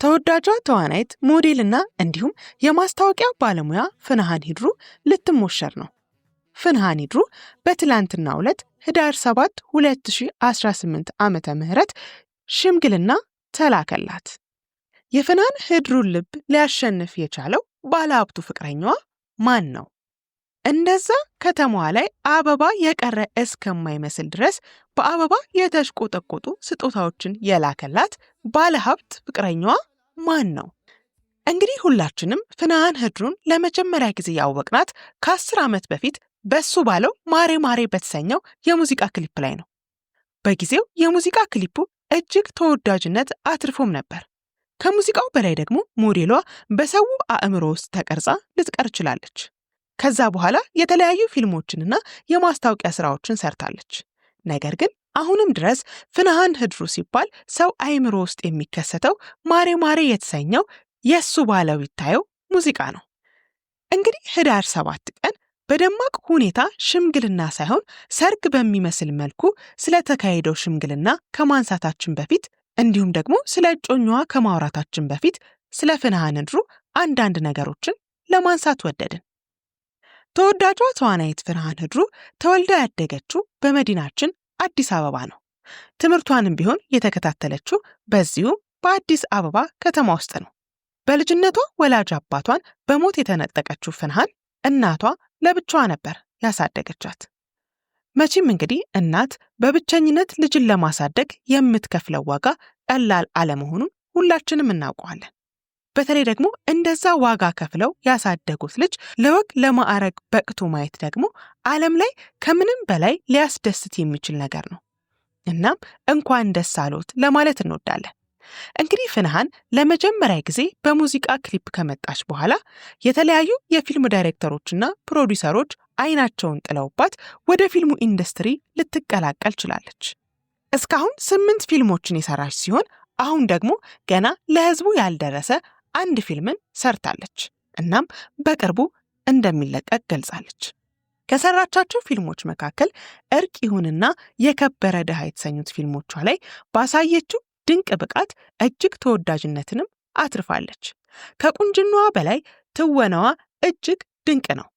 ተወዳጇ ተዋናይት ሞዴልና እንዲሁም የማስታወቂያ ባለሙያ ፍንሃን ሂድሩ ልትሞሸር ነው። ፍንሃን ሂድሩ በትላንትናው ዕለት ህዳር 7 2018 ዓመተ ምህረት ሽምግልና ተላከላት። የፍንሃን ሂድሩን ልብ ሊያሸንፍ የቻለው ባለሀብቱ ፍቅረኛዋ ማን ነው? እንደዛ ከተማዋ ላይ አበባ የቀረ እስከማይመስል ድረስ በአበባ የተሽቆጠቆጡ ስጦታዎችን የላከላት ባለሀብት ፍቅረኛዋ ማን ነው? እንግዲህ ሁላችንም ፍንሃን ሂድሩን ለመጀመሪያ ጊዜ ያወቅናት ከ10 ዓመት በፊት በሱ ባለው ማሬ ማሬ በተሰኘው የሙዚቃ ክሊፕ ላይ ነው። በጊዜው የሙዚቃ ክሊፑ እጅግ ተወዳጅነት አትርፎም ነበር። ከሙዚቃው በላይ ደግሞ ሞዴሏ በሰው አእምሮ ውስጥ ተቀርጻ ልትቀር ችላለች። ከዛ በኋላ የተለያዩ ፊልሞችንና የማስታወቂያ ስራዎችን ሰርታለች። ነገር ግን አሁንም ድረስ ፍንሃን ሂድሩ ሲባል ሰው አእምሮ ውስጥ የሚከሰተው ማሬ ማሬ የተሰኘው የሱ ባለው ይታየው ሙዚቃ ነው። እንግዲህ ህዳር 7 ቀን በደማቅ ሁኔታ ሽምግልና ሳይሆን ሰርግ በሚመስል መልኩ ስለተካሄደው ሽምግልና ከማንሳታችን በፊት እንዲሁም ደግሞ ስለ እጮኛዋ ከማውራታችን በፊት ስለ ፍንሃን ሂድሩ አንዳንድ ነገሮችን ለማንሳት ወደድን። ተወዳጇ ተዋናይት ፍንሃን ሂድሩ ተወልዳ ያደገችው በመዲናችን አዲስ አበባ ነው። ትምህርቷንም ቢሆን የተከታተለችው በዚሁ በአዲስ አበባ ከተማ ውስጥ ነው። በልጅነቷ ወላጅ አባቷን በሞት የተነጠቀችው ፍንሃን እናቷ ለብቻዋ ነበር ያሳደገቻት። መቼም እንግዲህ እናት በብቸኝነት ልጅን ለማሳደግ የምትከፍለው ዋጋ ቀላል አለመሆኑን ሁላችንም እናውቀዋለን። በተለይ ደግሞ እንደዛ ዋጋ ከፍለው ያሳደጉት ልጅ ለወግ ለማዕረግ በቅቶ ማየት ደግሞ ዓለም ላይ ከምንም በላይ ሊያስደስት የሚችል ነገር ነው። እናም እንኳን ደስ አሎት ለማለት እንወዳለን። እንግዲህ ፍንሃን ለመጀመሪያ ጊዜ በሙዚቃ ክሊፕ ከመጣች በኋላ የተለያዩ የፊልም ዳይሬክተሮችና ፕሮዲውሰሮች አይናቸውን ጥለውባት ወደ ፊልሙ ኢንዱስትሪ ልትቀላቀል ችላለች። እስካሁን 8 ፊልሞችን የሰራች ሲሆን አሁን ደግሞ ገና ለህዝቡ ያልደረሰ አንድ ፊልምን ሰርታለች። እናም በቅርቡ እንደሚለቀቅ ገልጻለች። ከሰራቻቸው ፊልሞች መካከል እርቅ ይሁንና የከበረ ድሃ የተሰኙት ፊልሞቿ ላይ ባሳየችው ድንቅ ብቃት እጅግ ተወዳጅነትንም አትርፋለች። ከቁንጅናዋ በላይ ትወናዋ እጅግ ድንቅ ነው።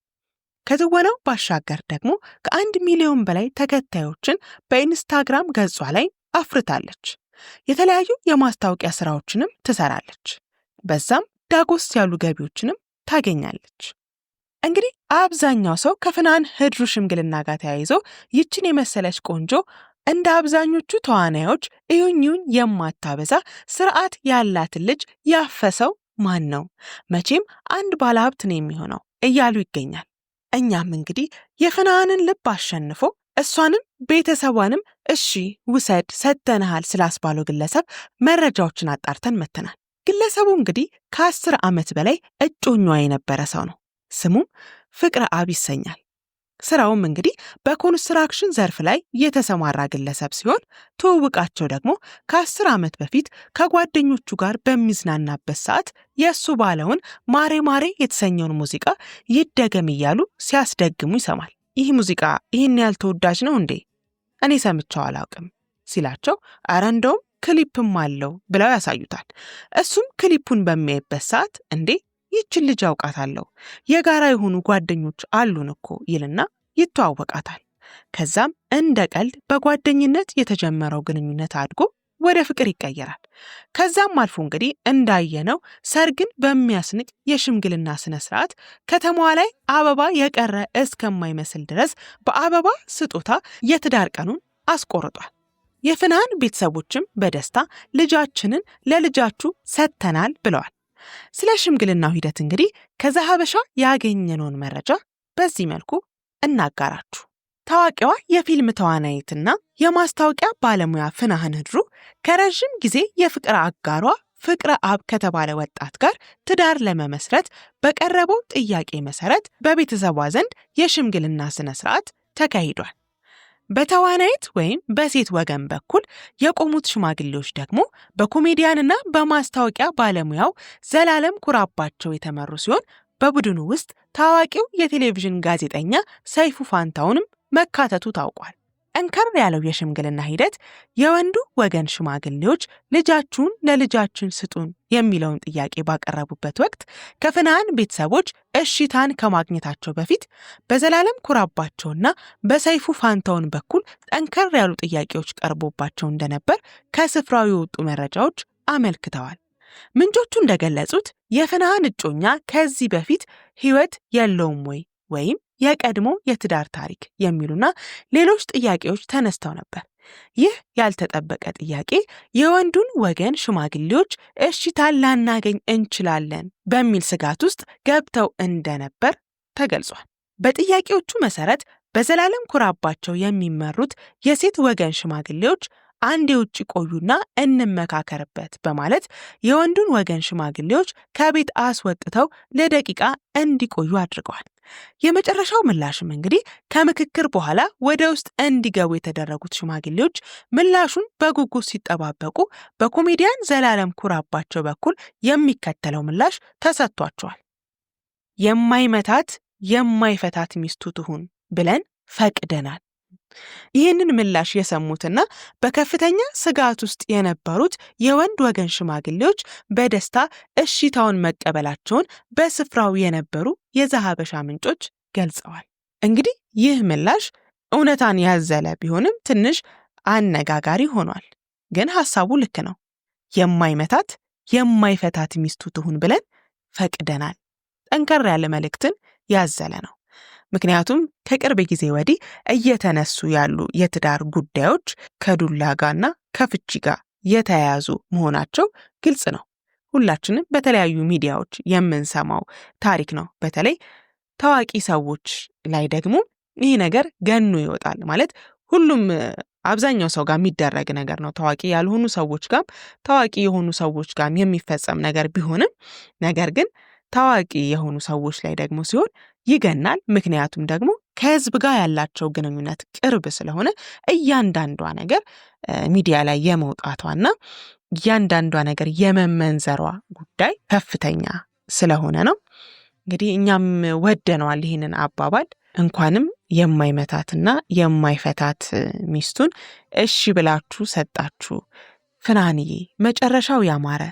ከትወናው ባሻገር ደግሞ ከ1 ሚሊዮን በላይ ተከታዮችን በኢንስታግራም ገጿ ላይ አፍርታለች። የተለያዩ የማስታወቂያ ስራዎችንም ትሰራለች። በዛም ዳጎስ ያሉ ገቢዎችንም ታገኛለች። እንግዲህ አብዛኛው ሰው ከፍንሃን ሂድሩ ሽምግልና ጋር ተያይዞ ይችን የመሰለች ቆንጆ እንደ አብዛኞቹ ተዋናዮች እዩኝን የማታበዛ ስርዓት ያላትን ልጅ ያፈሰው ማን ነው? መቼም አንድ ባለሀብት ነው የሚሆነው እያሉ ይገኛል። እኛም እንግዲህ የፍንሃንን ልብ አሸንፎ እሷንም ቤተሰቧንም እሺ ውሰድ ሰጥተንሃል ስላስባለው ግለሰብ መረጃዎችን አጣርተን መተናል። ግለሰቡ እንግዲህ ከ10 ዓመት በላይ እጮኛዋ የነበረ ሰው ነው። ስሙም ፍቅረ አብ ይሰኛል። ስራውም እንግዲህ በኮንስትራክሽን ዘርፍ ላይ የተሰማራ ግለሰብ ሲሆን ትውውቃቸው ደግሞ ከ10 ዓመት በፊት ከጓደኞቹ ጋር በሚዝናናበት ሰዓት የሱ ባለውን ማሬ ማሬ የተሰኘውን ሙዚቃ ይደገም እያሉ ሲያስደግሙ ይሰማል። ይህ ሙዚቃ ይህን ያህል ተወዳጅ ነው እንዴ? እኔ ሰምቼው አላውቅም ሲላቸው አረ እንደውም ክሊፕም አለው ብለው ያሳዩታል። እሱም ክሊፑን በሚያይበት ሰዓት እንዴ ይችን ልጅ አውቃታለሁ፣ የጋራ የሆኑ ጓደኞች አሉን እኮ ይልና ይተዋወቃታል። ከዛም እንደ ቀልድ በጓደኝነት የተጀመረው ግንኙነት አድጎ ወደ ፍቅር ይቀየራል። ከዛም አልፎ እንግዲህ እንዳየነው ሰርግን በሚያስንቅ የሽምግልና ስነ ስርዓት ከተማዋ ላይ አበባ የቀረ እስከማይመስል ድረስ በአበባ ስጦታ የትዳር ቀኑን አስቆርጧል። የፍንሃን ቤተሰቦችም በደስታ ልጃችንን ለልጃችሁ ሰጥተናል ብለዋል። ስለ ሽምግልናው ሂደት እንግዲህ ከዘሀበሻ ያገኘነውን መረጃ በዚህ መልኩ እናጋራችሁ። ታዋቂዋ የፊልም ተዋናይትና የማስታወቂያ ባለሙያ ፍንሃን ሂድሩ ከረዥም ጊዜ የፍቅር አጋሯ ፍቅረ አብ ከተባለ ወጣት ጋር ትዳር ለመመስረት በቀረበው ጥያቄ መሰረት በቤተሰቧ ዘንድ የሽምግልና ስነ ስርዓት ተካሂዷል። በተዋናይት ወይም በሴት ወገን በኩል የቆሙት ሽማግሌዎች ደግሞ በኮሜዲያንና በማስታወቂያ ባለሙያው ዘላለም ኩራባቸው የተመሩ ሲሆን በቡድኑ ውስጥ ታዋቂው የቴሌቪዥን ጋዜጠኛ ሰይፉ ፋንታውንም መካተቱ ታውቋል። ጠንከር ያለው የሽምግልና ሂደት የወንዱ ወገን ሽማግሌዎች ልጃችሁን ለልጃችን ስጡን የሚለውን ጥያቄ ባቀረቡበት ወቅት ከፍንሃን ቤተሰቦች እሺታን ከማግኘታቸው በፊት በዘላለም ኩራባቸውና በሰይፉ ፋንታውን በኩል ጠንከር ያሉ ጥያቄዎች ቀርቦባቸው እንደነበር ከስፍራው የወጡ መረጃዎች አመልክተዋል። ምንጮቹ እንደገለጹት የፍንሃን እጮኛ ከዚህ በፊት ሕይወት የለውም ወይም የቀድሞ የትዳር ታሪክ የሚሉና ሌሎች ጥያቄዎች ተነስተው ነበር። ይህ ያልተጠበቀ ጥያቄ የወንዱን ወገን ሽማግሌዎች እሺታን ላናገኝ እንችላለን በሚል ስጋት ውስጥ ገብተው እንደነበር ተገልጿል። በጥያቄዎቹ መሰረት በዘላለም ኩራባቸው የሚመሩት የሴት ወገን ሽማግሌዎች አንድ የውጭ ቆዩና እንመካከርበት በማለት የወንዱን ወገን ሽማግሌዎች ከቤት አስወጥተው ለደቂቃ እንዲቆዩ አድርገዋል። የመጨረሻው ምላሽም እንግዲህ ከምክክር በኋላ ወደ ውስጥ እንዲገቡ የተደረጉት ሽማግሌዎች ምላሹን በጉጉት ሲጠባበቁ በኮሜዲያን ዘላለም ኩራባቸው በኩል የሚከተለው ምላሽ ተሰጥቷቸዋል። የማይመታት የማይፈታት ሚስቱ ትሁን ብለን ፈቅደናል። ይህንን ምላሽ የሰሙትና በከፍተኛ ስጋት ውስጥ የነበሩት የወንድ ወገን ሽማግሌዎች በደስታ እሺታውን መቀበላቸውን በስፍራው የነበሩ የዘሐበሻ ምንጮች ገልጸዋል። እንግዲህ ይህ ምላሽ እውነታን ያዘለ ቢሆንም ትንሽ አነጋጋሪ ሆኗል። ግን ሐሳቡ ልክ ነው። የማይመታት የማይፈታት ሚስቱ ትሁን ብለን ፈቅደናል። ጠንከር ያለ መልእክትን ያዘለ ነው። ምክንያቱም ከቅርብ ጊዜ ወዲህ እየተነሱ ያሉ የትዳር ጉዳዮች ከዱላ ጋርና ከፍቺ ጋር የተያያዙ መሆናቸው ግልጽ ነው። ሁላችንም በተለያዩ ሚዲያዎች የምንሰማው ታሪክ ነው። በተለይ ታዋቂ ሰዎች ላይ ደግሞ ይህ ነገር ገኖ ይወጣል። ማለት ሁሉም አብዛኛው ሰው ጋር የሚደረግ ነገር ነው። ታዋቂ ያልሆኑ ሰዎች ጋር ታዋቂ የሆኑ ሰዎች ጋር የሚፈጸም ነገር ቢሆንም ነገር ግን ታዋቂ የሆኑ ሰዎች ላይ ደግሞ ሲሆን ይገናል። ምክንያቱም ደግሞ ከህዝብ ጋር ያላቸው ግንኙነት ቅርብ ስለሆነ እያንዳንዷ ነገር ሚዲያ ላይ የመውጣቷና እያንዳንዷ ነገር የመመንዘሯ ጉዳይ ከፍተኛ ስለሆነ ነው። እንግዲህ እኛም ወደነዋል ይህንን አባባል። እንኳንም የማይመታትና የማይፈታት ሚስቱን እሺ ብላችሁ ሰጣችሁ። ፍናንዬ መጨረሻው ያማረ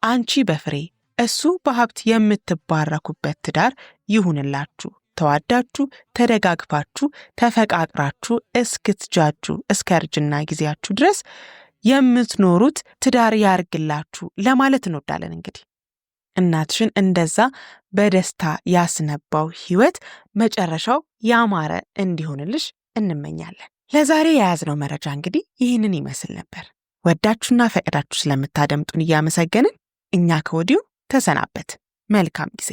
አንቺ በፍሬ እሱ በሀብት የምትባረኩበት ትዳር ይሁንላችሁ። ተዋዳችሁ ተደጋግፋችሁ ተፈቃቅራችሁ እስክትጃጁ እስከ እርጅና ጊዜያችሁ ድረስ የምትኖሩት ትዳር ያርግላችሁ ለማለት እንወዳለን። እንግዲህ እናትሽን እንደዛ በደስታ ያስነባው ህይወት መጨረሻው ያማረ እንዲሆንልሽ እንመኛለን። ለዛሬ የያዝነው መረጃ እንግዲህ ይህንን ይመስል ነበር። ወዳችሁና ፈቅዳችሁ ስለምታደምጡን እያመሰገንን እኛ ከወዲሁ ተሰናበት። መልካም ጊዜ